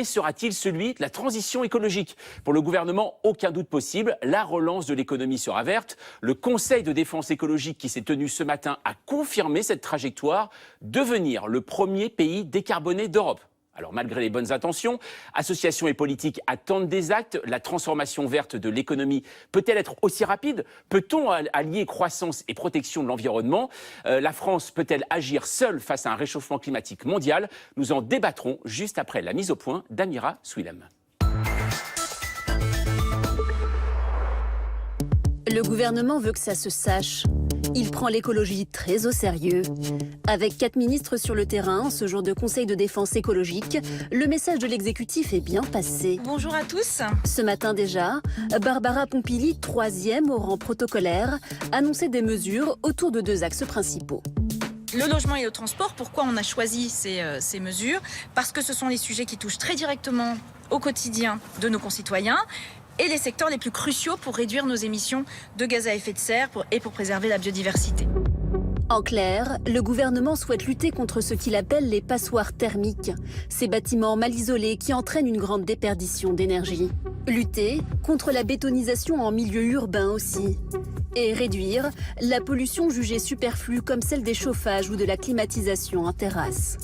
sera-t-il celui de la transition écologique? Pour le gouvernement, aucun doute possible, la relance de l'économie sera verte. Le Conseil de défense écologique qui s'est tenu ce matin a confirmé cette trajectoire, devenir le premier pays décarboné d'Europe. Alors malgré les bonnes intentions, associations et politiques attendent des actes. La transformation verte de l'économie peut-elle être aussi rapide? Peut-on allier croissance et protection de l'environnement? La France peut-elle agir seule face à un réchauffement climatique mondial? Nous en débattrons juste après la mise au point d'Amira Swilem. Le gouvernement veut que ça se sache. Il prend l'écologie très au sérieux. Avec 4 ministres sur le terrain, ce jour de conseil de défense écologique, le message de l'exécutif est bien passé. Bonjour à tous. Ce matin déjà, Barbara Pompili, 3e au rang protocolaire, annonçait des mesures autour de 2 axes principaux. Le logement et le transport, pourquoi on a choisi ces mesures? Parce que ce sont les sujets qui touchent très directement au quotidien de nos concitoyens et les secteurs les plus cruciaux pour réduire nos émissions de gaz à effet de serre et pour préserver la biodiversité. En clair, le gouvernement souhaite lutter contre ce qu'il appelle les passoires thermiques, ces bâtiments mal isolés qui entraînent une grande déperdition d'énergie. Lutter contre la bétonisation en milieu urbain aussi. Et réduire la pollution jugée superflue comme celle des chauffages ou de la climatisation en terrasse.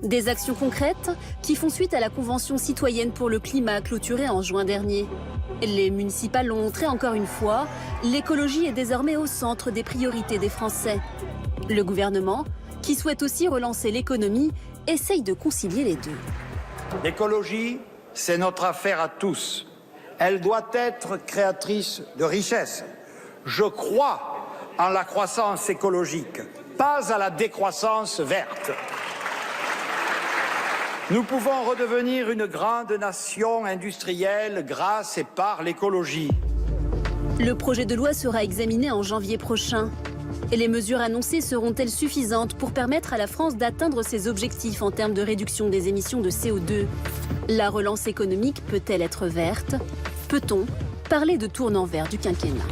Des actions concrètes qui font suite à la Convention citoyenne pour le climat clôturée en juin dernier. Les municipales l'ont montré encore une fois, l'écologie est désormais au centre des priorités des Français. Le gouvernement, qui souhaite aussi relancer l'économie, essaye de concilier les deux. L'écologie, c'est notre affaire à tous. Elle doit être créatrice de richesses. Je crois en la croissance écologique, pas à la décroissance verte. Nous pouvons redevenir une grande nation industrielle grâce et par l'écologie. Le projet de loi sera examiné en janvier prochain. Et les mesures annoncées seront-elles suffisantes pour permettre à la France d'atteindre ses objectifs en termes de réduction des émissions de CO2? La relance économique peut-elle être verte? Peut-on parler de tournant vert du quinquennat?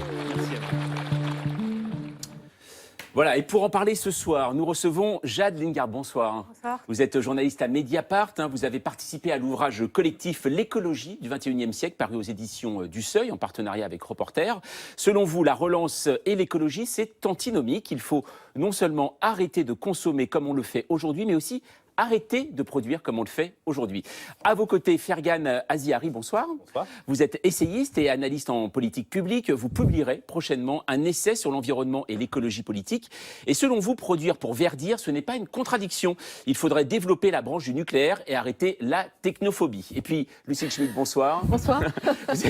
Voilà, et pour en parler ce soir, nous recevons Jade Lingard. Bonsoir. Bonsoir. Vous êtes journaliste à Mediapart. Vous avez participé à l'ouvrage collectif L'écologie du XXIe siècle, paru aux éditions du Seuil, en partenariat avec Reporter. Selon vous, la relance et l'écologie, c'est antinomique. Il faut non seulement arrêter de consommer comme on le fait aujourd'hui, mais aussi arrêter de produire comme on le fait aujourd'hui. À vos côtés, Fergan Aziari, bonsoir. Bonsoir. Vous êtes essayiste et analyste en politique publique. Vous publierez prochainement un essai sur l'environnement et l'écologie politique. Et selon vous, produire pour verdir, ce n'est pas une contradiction. Il faudrait développer la branche du nucléaire et arrêter la technophobie. Et puis, Lucille Schmitt, bonsoir. Bonsoir. Vous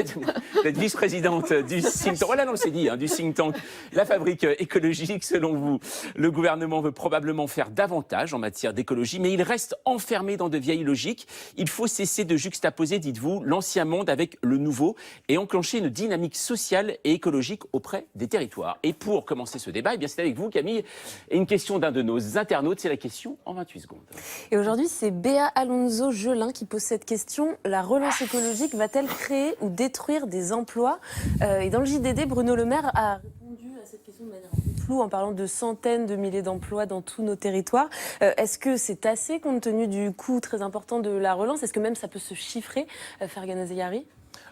êtes vice-présidente du think tank. Voilà, non, c'est dit, du think tank. La Fabrique écologique, selon vous, le gouvernement veut probablement faire davantage en matière d'écologie, mais il reste enfermé dans de vieilles logiques. Il faut cesser de juxtaposer, dites-vous, l'ancien monde avec le nouveau et enclencher une dynamique sociale et écologique auprès des territoires. Et pour commencer ce débat, eh bien c'est avec vous, Camille, et une question d'un de nos internautes, c'est la question en 28 secondes. Et aujourd'hui, c'est Béa Alonso-Gelin qui pose cette question. La relance écologique va-t-elle créer ou détruire des emplois? Et dans le JDD, Bruno Le Maire a répondu à cette question de manière un peu floue en parlant de centaines de milliers d'emplois dans tous nos territoires. Est-ce que c'est assez compte tenu du coût très important de la relance? Est-ce que même ça peut se chiffrer, Fergan Aziari?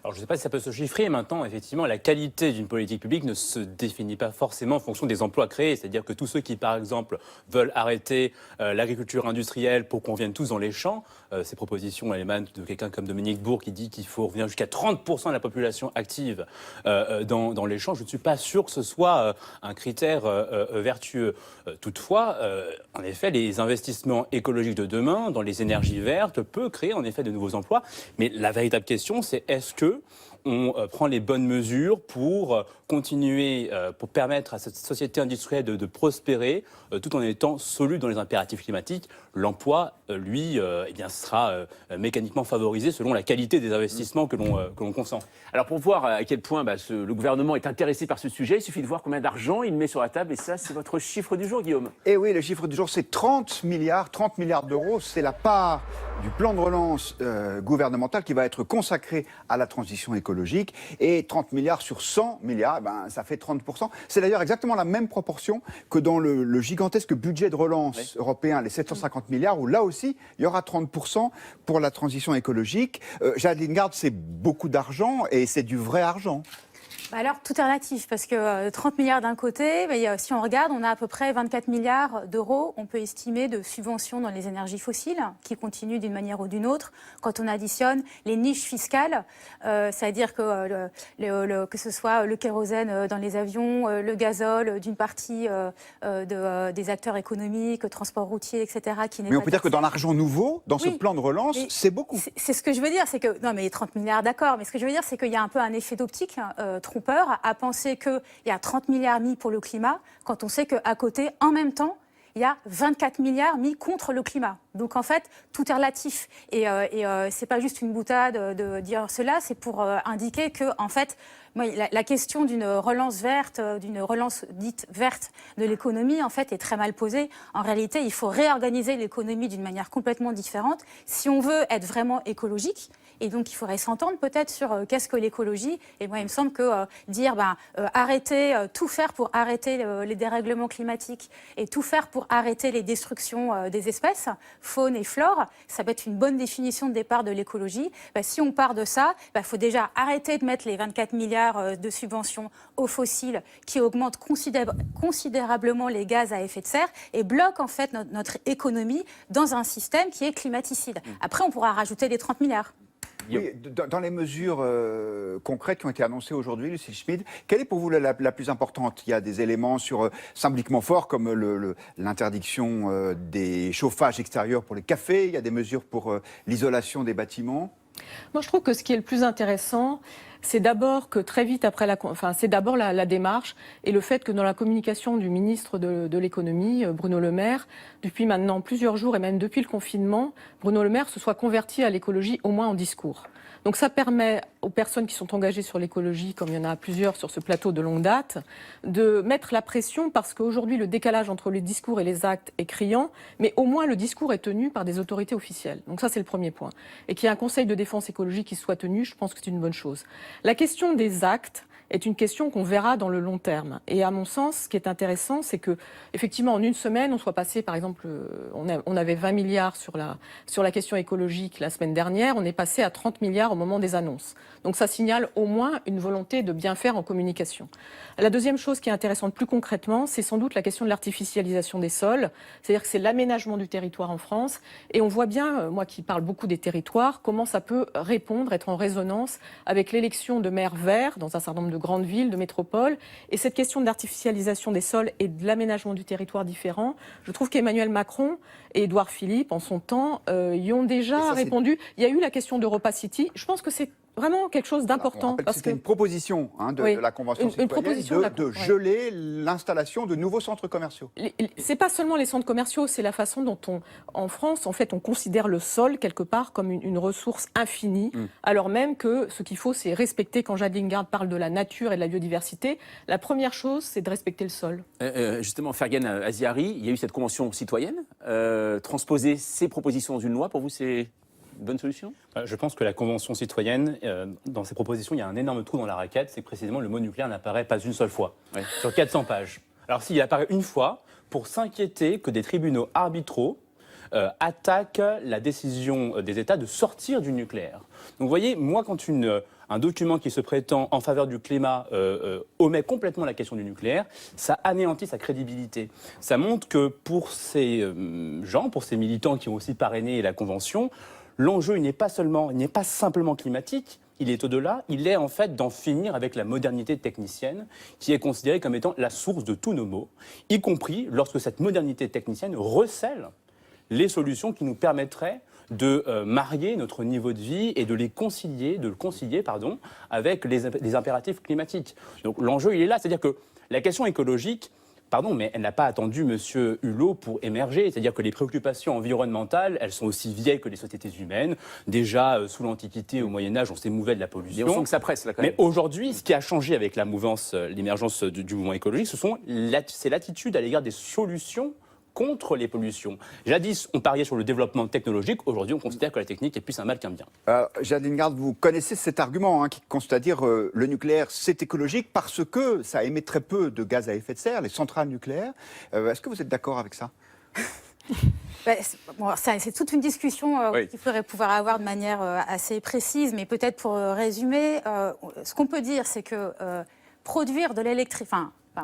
Alors je ne sais pas si ça peut se chiffrer. Maintenant, effectivement, la qualité d'une politique publique ne se définit pas forcément en fonction des emplois créés. C'est-à-dire que tous ceux qui, par exemple, veulent arrêter l'agriculture industrielle pour qu'on vienne tous dans les champs, ces propositions elles émanent de quelqu'un comme Dominique Bourg qui dit qu'il faut revenir jusqu'à 30% de la population active dans les champs. Je ne suis pas sûr que ce soit un critère vertueux. Toutefois, en effet, les investissements écologiques de demain dans les énergies vertes peuvent créer en effet de nouveaux emplois. Mais la véritable question, c'est est-ce que on prend les bonnes mesures pour continuer, pour permettre à cette société industrielle de prospérer tout en étant soluble dans les impératifs climatiques. L'emploi, lui, eh bien, sera mécaniquement favorisé selon la qualité des investissements que l'on consent. Alors pour voir à quel point le gouvernement est intéressé par ce sujet, il suffit de voir combien d'argent il met sur la table et ça c'est votre chiffre du jour, Guillaume. Et oui, le chiffre du jour c'est 30 milliards d'euros, c'est la part du plan de relance gouvernemental qui va être consacré à la transition écologique. écologique. Et 30 milliards sur 100 milliards, ça fait 30%. C'est d'ailleurs exactement la même proportion que dans le gigantesque budget de relance européen, les 750 milliards, où là aussi, il y aura 30% pour la transition écologique. Jade Lingard, c'est beaucoup d'argent et c'est du vrai argent. Alors, tout est relatif, parce que 30 milliards d'un côté, mais si on regarde, on a à peu près 24 milliards d'euros, on peut estimer, de subventions dans les énergies fossiles, qui continuent d'une manière ou d'une autre. Quand on additionne les niches fiscales, c'est-à-dire que, que ce soit le kérosène dans les avions, le gazole d'une partie des acteurs économiques, transport routier, etc. Mais on peut dire que dans l'argent nouveau, dans ce plan de relance, c'est beaucoup. C'est ce que je veux dire, c'est que, non mais 30 milliards d'accord, mais ce que je veux dire, c'est qu'il y a un peu un effet d'optique trompeur à penser qu'il y a 30 milliards mis pour le climat, quand on sait qu'à côté, en même temps, il y a 24 milliards mis contre le climat. Donc en fait, tout est relatif. Et c'est pas juste une boutade de dire cela, c'est pour indiquer que, en fait, moi, la question d'une relance verte, d'une relance dite verte de l'économie, en fait, est très mal posée. En réalité, il faut réorganiser l'économie d'une manière complètement différente si on veut être vraiment écologique. Et donc, il faudrait s'entendre peut-être sur qu'est-ce que l'écologie. Et moi, il me semble que dire arrêter, tout faire pour arrêter les dérèglements climatiques et tout faire pour arrêter les destructions des espèces, faune et flore, ça peut être une bonne définition de départ de l'écologie. Si on part de ça, il faut déjà arrêter de mettre les 24 milliards de subventions aux fossiles qui augmentent considérablement les gaz à effet de serre et bloquent en fait notre économie dans un système qui est climaticide. Après, on pourra rajouter les 30 milliards. Oui, dans les mesures concrètes qui ont été annoncées aujourd'hui, Lucille Schmid, quelle est pour vous la plus importante? Il y a des éléments symboliquement forts comme l'interdiction des chauffages extérieurs pour les cafés, il y a des mesures pour l'isolation des bâtiments. Moi, je trouve que ce qui est le plus intéressant, c'est d'abord que très vite après c'est d'abord la démarche et le fait que dans la communication du ministre de l'économie, Bruno Le Maire, depuis maintenant plusieurs jours et même depuis le confinement, Bruno Le Maire se soit converti à l'écologie au moins en discours. Donc ça permet aux personnes qui sont engagées sur l'écologie, comme il y en a plusieurs sur ce plateau de longue date, de mettre la pression parce qu'aujourd'hui le décalage entre les discours et les actes est criant, mais au moins le discours est tenu par des autorités officielles. Donc ça c'est le premier point. Et qu'il y ait un conseil de défense écologique qui soit tenu, je pense que c'est une bonne chose. La question des actes est une question qu'on verra dans le long terme. Et à mon sens, ce qui est intéressant, c'est que effectivement en une semaine, on soit passé, par exemple, on avait 20 milliards sur la question écologique la semaine dernière, on est passé à 30 milliards au moment des annonces. Donc ça signale au moins une volonté de bien faire en communication. La deuxième chose qui est intéressante plus concrètement, c'est sans doute la question de l'artificialisation des sols. C'est-à-dire que c'est l'aménagement du territoire en France. Et on voit bien, moi qui parle beaucoup des territoires, comment ça peut répondre, être en résonance avec l'élection de maires verts dans un certain nombre de grandes villes, de métropoles. Et cette question de l'artificialisation des sols et de l'aménagement du territoire différent, je trouve qu'Emmanuel Macron et Édouard Philippe, en son temps, y ont déjà répondu. Il y a eu la question d'EuropaCity. Je pense que c'est vraiment quelque chose d'important. C'était une proposition de la Convention citoyenne de geler l'installation de nouveaux centres commerciaux. C'est pas seulement les centres commerciaux, c'est la façon dont en France, en fait, on considère le sol quelque part comme une ressource infinie, alors même que ce qu'il faut, c'est respecter, quand Jade Lingard parle de la nature et de la biodiversité, la première chose, c'est de respecter le sol. Justement, Fergan Aziari, il y a eu cette Convention citoyenne. Transposer ces propositions dans une loi, pour vous, c'est une bonne solution ? Je pense que la Convention citoyenne, dans ses propositions, il y a un énorme trou dans la raquette, c'est que précisément le mot nucléaire n'apparaît pas une seule fois, sur 400 pages. Alors s'il apparaît une fois, pour s'inquiéter que des tribunaux arbitraux attaquent la décision des États de sortir du nucléaire. Donc vous voyez, moi quand un document qui se prétend en faveur du climat omet complètement la question du nucléaire, ça anéantit sa crédibilité. Ça montre que pour ces gens, pour ces militants qui ont aussi parrainé la Convention, l'enjeu n'est pas simplement climatique, il est au-delà, il est en fait d'en finir avec la modernité technicienne qui est considérée comme étant la source de tous nos maux, y compris lorsque cette modernité technicienne recèle les solutions qui nous permettraient de marier notre niveau de vie et de le concilier avec les impératifs climatiques. Donc l'enjeu, il est là, c'est-à-dire que la question écologique, mais elle n'a pas attendu M. Hulot pour émerger. C'est-à-dire que les préoccupations environnementales, elles sont aussi vieilles que les sociétés humaines. Déjà, sous l'Antiquité, au Moyen-Âge, on s'émouvait de la pollution. Et on sent que ça presse, là, quand même. Mais aujourd'hui, ce qui a changé avec l'émergence du mouvement écologique, c'est l'attitude à l'égard des solutions contre les pollutions. Jadis, on pariait sur le développement technologique. Aujourd'hui, on considère que la technique est plus un mal qu'un bien. Jade Lingard, vous connaissez cet argument qui consiste à dire le nucléaire, c'est écologique parce que ça émet très peu de gaz à effet de serre, les centrales nucléaires. Est-ce que vous êtes d'accord avec ça? C'est toute une discussion qu'il faudrait pouvoir avoir de manière assez précise, mais peut-être pour résumer, ce qu'on peut dire, c'est que produire de l'électricité,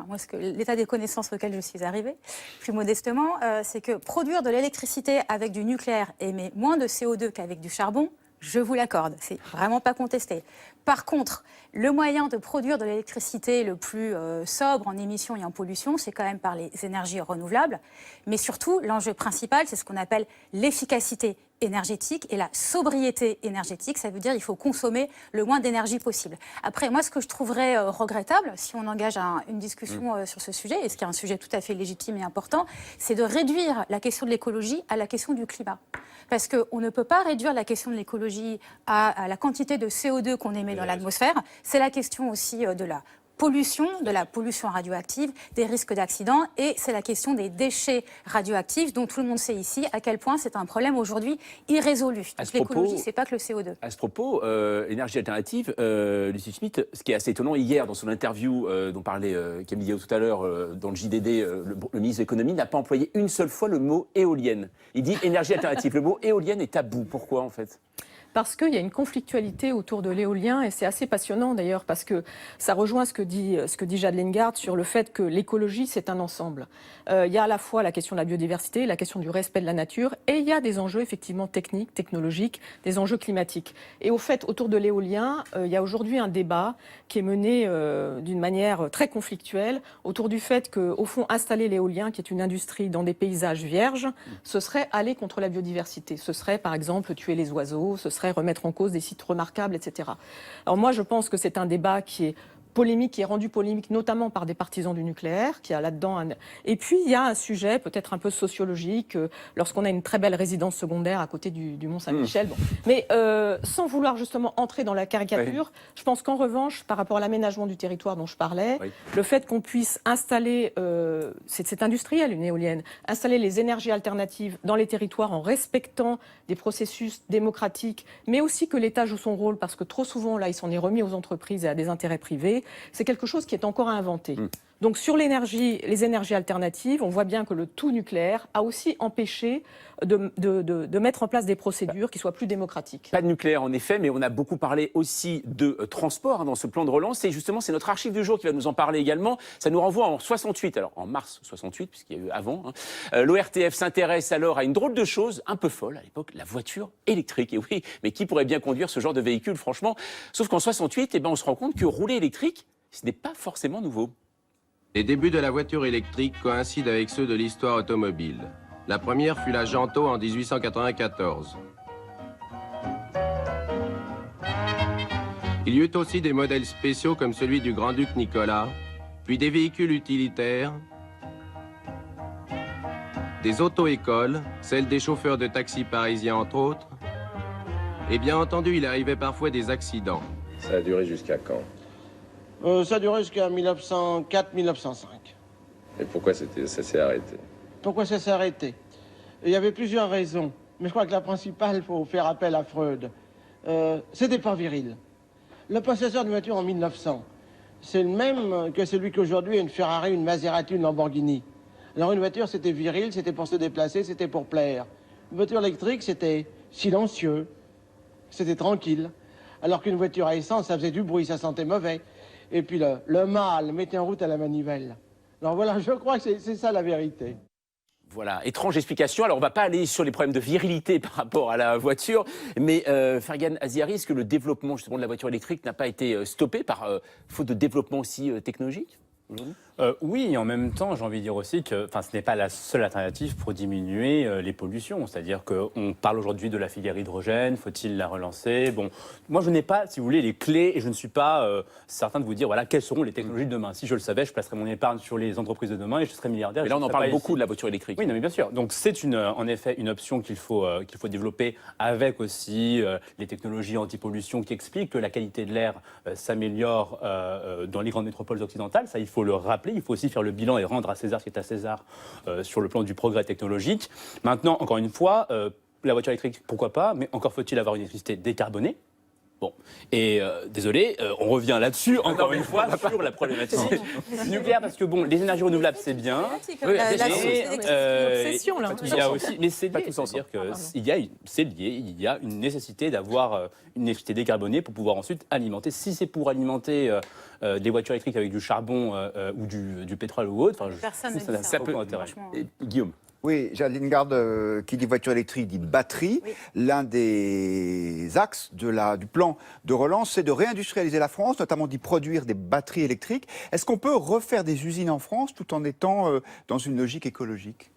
moi, l'état des connaissances auquel je suis arrivée, plus modestement, c'est que produire de l'électricité avec du nucléaire émet moins de CO2 qu'avec du charbon. Je vous l'accorde, c'est vraiment pas contesté. Par contre, le moyen de produire de l'électricité le plus sobre en émissions et en pollution, c'est quand même par les énergies renouvelables. Mais surtout, l'enjeu principal, c'est ce qu'on appelle l'efficacité énergétique et la sobriété énergétique. Ça veut dire qu'il faut consommer le moins d'énergie possible. Après, moi, ce que je trouverais regrettable, si on engage une discussion sur ce sujet, et ce qui est un sujet tout à fait légitime et important, c'est de réduire la question de l'écologie à la question du climat. Parce qu'on ne peut pas réduire la question de l'écologie à la quantité de CO2 qu'on émet dans l'atmosphère. C'est la question aussi de la pollution radioactive, des risques d'accidents, et c'est la question des déchets radioactifs, dont tout le monde sait ici à quel point c'est un problème aujourd'hui irrésolu. L'écologie, c'est pas que le CO2. À ce propos, énergie alternative, Lucie Schmitt, ce qui est assez étonnant, hier, dans son interview dont parlait Camille Diao tout à l'heure, dans le JDD, le ministre de l'économie n'a pas employé une seule fois le mot éolienne. Il dit énergie alternative. Le mot éolienne est tabou. Pourquoi, en fait ? Parce qu'il y a une conflictualité autour de l'éolien, et c'est assez passionnant d'ailleurs, parce que ça rejoint ce que dit Jade Lingard sur le fait que l'écologie, c'est un ensemble. Il y a à la fois la question de la biodiversité, la question du respect de la nature, et il y a des enjeux effectivement techniques, technologiques, des enjeux climatiques. Et au fait, autour de l'éolien, il y a aujourd'hui un débat qui est mené d'une manière très conflictuelle autour du fait qu'au fond, installer l'éolien, qui est une industrie dans des paysages vierges, ce serait aller contre la biodiversité. Ce serait par exemple tuer les oiseaux, ce serait remettre en cause des sites remarquables, etc. Alors moi, je pense que c'est un débat qui est polémique, qui est rendu polémique notamment par des partisans du nucléaire, qui a là-dedans Et puis, il y a un sujet peut-être un peu sociologique, lorsqu'on a une très belle résidence secondaire à côté du Mont-Saint-Michel. Bon. Mais sans vouloir justement entrer dans la caricature, je pense qu'en revanche, par rapport à l'aménagement du territoire dont je parlais, le fait qu'on puisse installer, c'est industriel une éolienne, installer les énergies alternatives dans les territoires en respectant des processus démocratiques, mais aussi que l'État joue son rôle, parce que trop souvent, là, il s'en est remis aux entreprises et à des intérêts privés. C'est quelque chose qui est encore à inventer. Donc sur les énergies alternatives, on voit bien que le tout nucléaire a aussi empêché de mettre en place des procédures qui soient plus démocratiques. Pas de nucléaire en effet, mais on a beaucoup parlé aussi de transport dans ce plan de relance. Et justement, c'est notre archive du jour qui va nous en parler également. Ça nous renvoie en 68, alors en mars 68, puisqu'il y a eu avant. L'ORTF s'intéresse alors à une drôle de chose, un peu folle à l'époque, la voiture électrique. Et oui, mais qui pourrait bien conduire ce genre de véhicule, franchement? Sauf qu'en 68, on se rend compte que rouler électrique, ce n'est pas forcément nouveau. Les débuts de la voiture électrique coïncident avec ceux de l'histoire automobile. La première fut la Janto en 1894. Il y eut aussi des modèles spéciaux comme celui du grand-duc Nicolas, puis des véhicules utilitaires, des auto-écoles, celles des chauffeurs de taxi parisiens entre autres, et bien entendu, il arrivait parfois des accidents. Ça a duré jusqu'à quand? Ça a duré jusqu'à 1904-1905. Et pourquoi ça s'est arrêté? Pourquoi ça s'est arrêté? Il y avait plusieurs raisons, mais je crois que la principale, il faut faire appel à Freud. C'était pas viril. Le possesseur d'une voiture en 1900, c'est le même que celui qu'aujourd'hui a une Ferrari, une Maserati, une Lamborghini. Alors une voiture, c'était viril, c'était pour se déplacer, c'était pour plaire. Une voiture électrique, c'était silencieux, c'était tranquille. Alors qu'une voiture à essence, ça faisait du bruit, ça sentait mauvais. Et puis le mâle mettait en route à la manivelle. Alors voilà, je crois que c'est ça la vérité. Voilà, étrange explication. Alors on ne va pas aller sur les problèmes de virilité par rapport à la voiture, mais Fergan Aziari, est-ce que le développement justement de la voiture électrique n'a pas été stoppé par faute de développement aussi technologique aujourd'hui ? Oui, et en même temps, j'ai envie de dire aussi que ce n'est pas la seule alternative pour diminuer les pollutions. C'est-à-dire qu'on parle aujourd'hui de la filière hydrogène, faut-il la relancer? Bon, moi, je n'ai pas, si vous voulez, les clés et je ne suis pas certain de vous dire, voilà, quelles seront les technologies de demain. Si je le savais, je placerais mon épargne sur les entreprises de demain et je serais milliardaire. Mais là, on en parle beaucoup de la voiture électrique. Oui, non, mais bien sûr. Donc, c'est en effet une option qu'il faut développer avec aussi les technologies anti-pollution qui expliquent que la qualité de l'air s'améliore dans les grandes métropoles occidentales. Ça, il faut le rappeler, il faut aussi faire le bilan et rendre à César ce qui est à César sur le plan du progrès technologique. Maintenant, encore une fois, la voiture électrique, pourquoi pas, mais encore faut-il avoir une électricité décarbonée. Bon, et désolé, on revient là-dessus, encore une fois, sur la problématique nucléaire, parce que bon, les énergies renouvelables, c'est bien. Oui, l'obsession, là. Il y a aussi, mais c'est lié, c'est-à-dire c'est lié, il y a une nécessité d'avoir une électricité décarbonée pour pouvoir ensuite alimenter. Si c'est pour alimenter des voitures électriques avec du charbon ou du pétrole ou autre, Personne ne dit ça ça. n'a aucun intérêt. Et Guillaume. Oui, Gérald Lingard, qui dit voiture électrique, dit batterie. Oui. L'un des axes du plan de relance, c'est de réindustrialiser la France, notamment d'y produire des batteries électriques. Est-ce qu'on peut refaire des usines en France tout en étant dans une logique écologique ?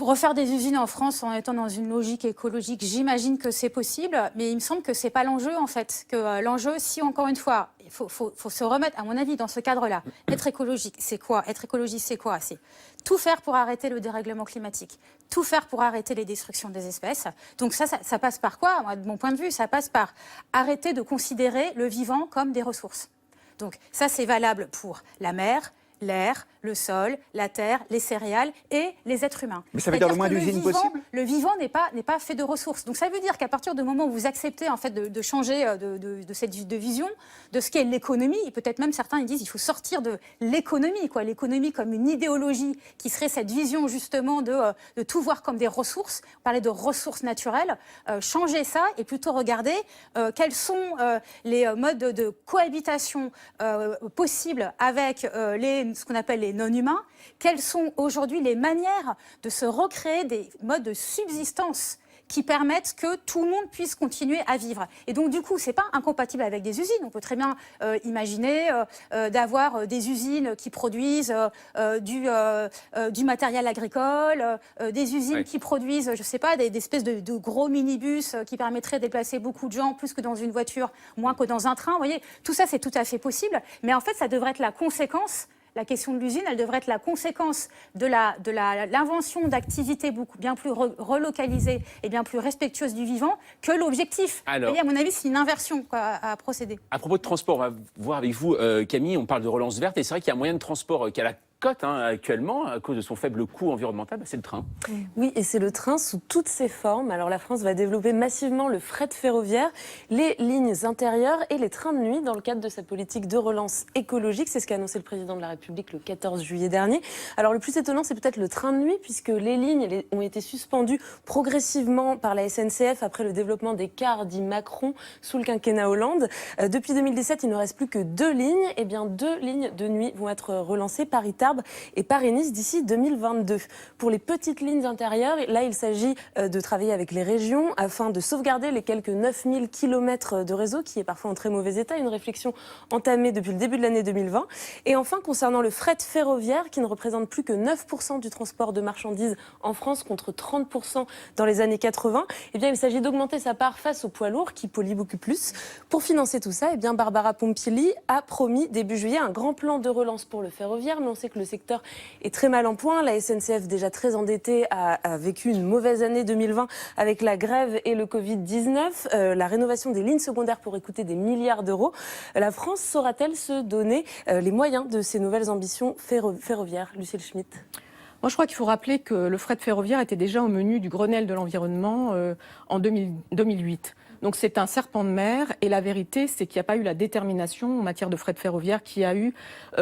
Refaire des usines en France en étant dans une logique écologique, j'imagine que c'est possible, mais il me semble que c'est pas l'enjeu en fait. Que l'enjeu, si encore une fois, il faut se remettre, à mon avis, dans ce cadre-là. Être écologique, c'est quoi ? Être écologiste, c'est quoi ? C'est tout faire pour arrêter le dérèglement climatique, tout faire pour arrêter les destructions des espèces. Donc ça passe par quoi ? Moi, de mon point de vue, ça passe par arrêter de considérer le vivant comme des ressources. Donc ça, c'est valable pour la mer, l'air, le sol, la terre, les céréales et les êtres humains. Mais ça veut dire le moins d'usines possible ? Le vivant n'est pas fait de ressources. Donc ça veut dire qu'à partir du moment où vous acceptez en fait de changer de vision, de ce qu'est l'économie, et peut-être même certains ils disent qu'il faut sortir de l'économie, quoi, l'économie comme une idéologie qui serait cette vision justement de tout voir comme des ressources, parler de ressources naturelles, changer ça et plutôt regarder quels sont les modes de cohabitation possibles avec ce qu'on appelle les non-humains, quelles sont aujourd'hui les manières de se recréer des modes de subsistance qui permettent que tout le monde puisse continuer à vivre. Et donc, du coup, ce n'est pas incompatible avec des usines. On peut très bien imaginer d'avoir des usines qui produisent du matériel agricole, des usines qui produisent, je ne sais pas, des espèces de gros minibus qui permettraient de déplacer beaucoup de gens, plus que dans une voiture, moins que dans un train. Vous voyez, tout ça, c'est tout à fait possible. Mais en fait, ça devrait être la conséquence. La question de l'usine, elle devrait être la conséquence de l'invention d'activités bien plus relocalisées et bien plus respectueuses du vivant que l'objectif. Alors, à mon avis, c'est une inversion à procéder. À propos de transport, on va voir avec vous, Camille, on parle de relance verte, et c'est vrai qu'il y a un moyen de transport qui a la cote actuellement, à cause de son faible coût environnemental, c'est le train. Oui, et c'est le train sous toutes ses formes. Alors la France va développer massivement le fret ferroviaire, les lignes intérieures et les trains de nuit dans le cadre de sa politique de relance écologique. C'est ce qu'a annoncé le président de la République le 14 juillet dernier. Alors le plus étonnant, c'est peut-être le train de nuit, puisque les lignes ont été suspendues progressivement par la SNCF après le développement des cars dits Macron sous le quinquennat Hollande. Depuis 2017, il ne reste plus que 2 lignes. Et bien 2 lignes de nuit vont être relancées, Paris-Tarbes et Paris-Nice d'ici 2022. Pour les petites lignes intérieures, là, il s'agit de travailler avec les régions afin de sauvegarder les quelques 9000 km de réseau qui est parfois en très mauvais état. Une réflexion entamée depuis le début de l'année 2020. Et enfin, concernant le fret ferroviaire, qui ne représente plus que 9% du transport de marchandises en France contre 30% dans les années 80, eh bien, il s'agit d'augmenter sa part face aux poids lourds qui polluent beaucoup plus. Pour financer tout ça, eh bien, Barbara Pompili a promis début juillet un grand plan de relance pour le ferroviaire, mais on sait que le secteur est très mal en point. La SNCF, déjà très endettée, a vécu une mauvaise année 2020 avec la grève et le Covid-19. La rénovation des lignes secondaires pourrait coûter des milliards d'euros. La France saura-t-elle se donner les moyens de ses nouvelles ambitions ferroviaires ? Lucille Schmitt. Moi, je crois qu'il faut rappeler que le fret ferroviaire était déjà au menu du Grenelle de l'environnement en 2008. Donc c'est un serpent de mer et la vérité c'est qu'il n'y a pas eu la détermination en matière de fret ferroviaire qu'il y a eu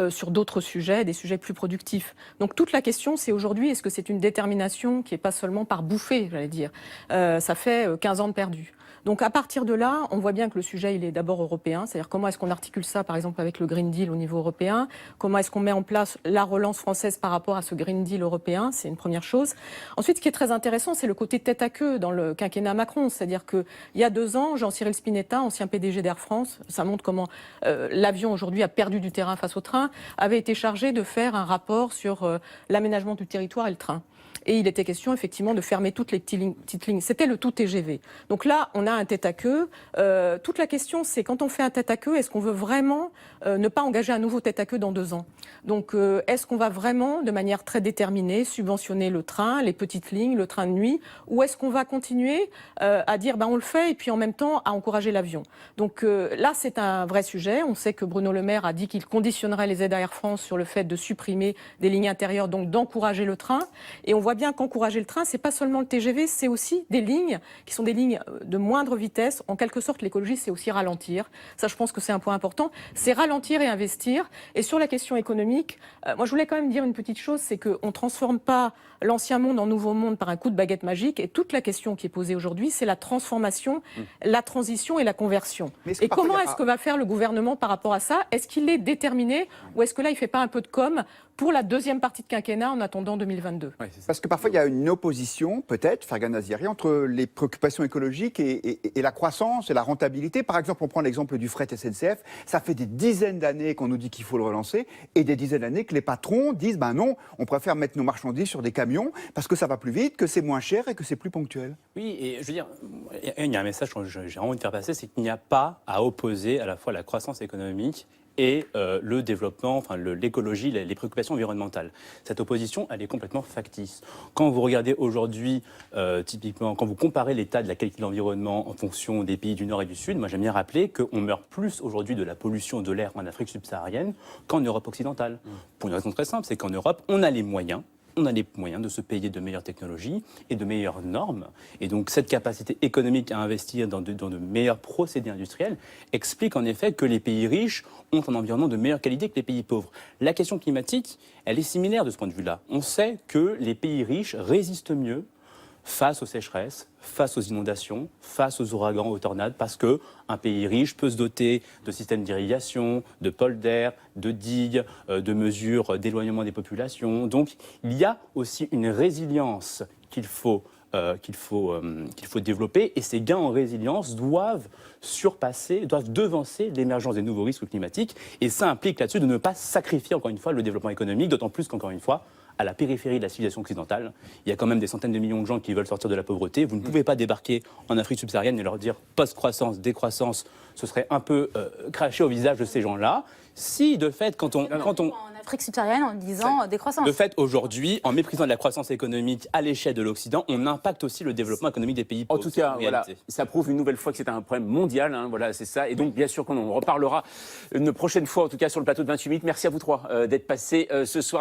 sur d'autres sujets, des sujets plus productifs. Donc toute la question c'est aujourd'hui est-ce que c'est une détermination qui n'est pas seulement par bouffée, j'allais dire. Ça fait 15 ans de perdu. Donc à partir de là, on voit bien que le sujet il est d'abord européen, c'est-à-dire comment est-ce qu'on articule ça par exemple avec le Green Deal au niveau européen, comment est-ce qu'on met en place la relance française par rapport à ce Green Deal européen, c'est une première chose. Ensuite, ce qui est très intéressant, c'est le côté tête à queue dans le quinquennat Macron, c'est-à-dire qu'il y a 2 ans, Jean-Cyril Spinetta, ancien PDG d'Air France, ça montre comment l'avion aujourd'hui a perdu du terrain face au train, avait été chargé de faire un rapport sur l'aménagement du territoire et le train. et il était question effectivement de fermer toutes les petites lignes. C'était le tout TGV. Donc là, on a un tête-à-queue. Toute la question, c'est quand on fait un tête-à-queue, est-ce qu'on veut vraiment ne pas engager un nouveau tête-à-queue dans 2 ans? Donc est-ce qu'on va vraiment, de manière très déterminée, subventionner le train, les petites lignes, le train de nuit, ou est-ce qu'on va continuer à dire on le fait et puis en même temps à encourager l'avion? Donc là, c'est un vrai sujet. On sait que Bruno Le Maire a dit qu'il conditionnerait les aides à Air France sur le fait de supprimer des lignes intérieures, donc d'encourager le train. Et on voit bien qu'encourager le train, c'est pas seulement le TGV, c'est aussi des lignes qui sont des lignes de moindre vitesse. En quelque sorte, l'écologie, c'est aussi ralentir. Ça, je pense que c'est un point important. C'est ralentir et investir. Et sur la question économique, moi, je voulais quand même dire une petite chose, c'est qu'on ne transforme pas l'ancien monde en nouveau monde par un coup de baguette magique. Et toute la question qui est posée aujourd'hui, c'est la transformation, la transition et la conversion. Et comment est-ce que va faire le gouvernement par rapport à ça? Est-ce qu'il est déterminé ou est-ce que là, il ne fait pas un peu de com' pour la deuxième partie de quinquennat en attendant 2022? Parce que parfois, il y a une opposition, peut-être, Fergan Azziari, entre les préoccupations écologiques et la croissance et la rentabilité. Par exemple, on prend l'exemple du fret SNCF. Ça fait des dizaines d'années qu'on nous dit qu'il faut le relancer et des dizaines d'années que les patrons disent non, on préfère mettre nos marchandises sur des camions parce que ça va plus vite, que c'est moins cher et que c'est plus ponctuel. Oui, et je veux dire, il y a un message que j'ai envie de faire passer, c'est qu'il n'y a pas à opposer à la fois la croissance économique et le développement, l'écologie, les préoccupations environnementales. Cette opposition, elle est complètement factice. Quand vous regardez aujourd'hui, typiquement, quand vous comparez l'état de la qualité de l'environnement en fonction des pays du Nord et du Sud, moi j'aime bien rappeler qu'on meurt plus aujourd'hui de la pollution de l'air en Afrique subsaharienne qu'en Europe occidentale. Pour une raison très simple, c'est qu'en Europe, on a les moyens de se payer de meilleures technologies et de meilleures normes. Et donc cette capacité économique à investir dans de meilleurs procédés industriels explique en effet que les pays riches ont un environnement de meilleure qualité que les pays pauvres. La question climatique, elle est similaire de ce point de vue-là. On sait que les pays riches résistent mieux face aux sécheresses, face aux inondations, face aux ouragans, aux tornades, parce qu'un pays riche peut se doter de systèmes d'irrigation, de polders, de digues, de mesures d'éloignement des populations. Donc il y a aussi une résilience qu'il faut développer, et ces gains en résilience doivent devancer l'émergence des nouveaux risques climatiques, et ça implique là-dessus de ne pas sacrifier encore une fois le développement économique, d'autant plus qu'encore une fois, à la périphérie de la civilisation occidentale, il y a quand même des centaines de millions de gens qui veulent sortir de la pauvreté. Vous ne pouvez pas débarquer en Afrique subsaharienne et leur dire post-croissance, décroissance, ce serait un peu cracher au visage de ces gens-là. Si, de fait, quand on En Afrique subsaharienne, en disant décroissance. De fait, aujourd'hui, en méprisant de la croissance économique à l'échelle de l'Occident, on impacte aussi le développement économique des pays pauvres. En tout cas, voilà, ça prouve une nouvelle fois que c'est un problème mondial. Voilà, c'est ça. Et donc, bien sûr qu'on en reparlera une prochaine fois, en tout cas sur le plateau de 28 minutes. Merci à vous trois d'être passés ce soir.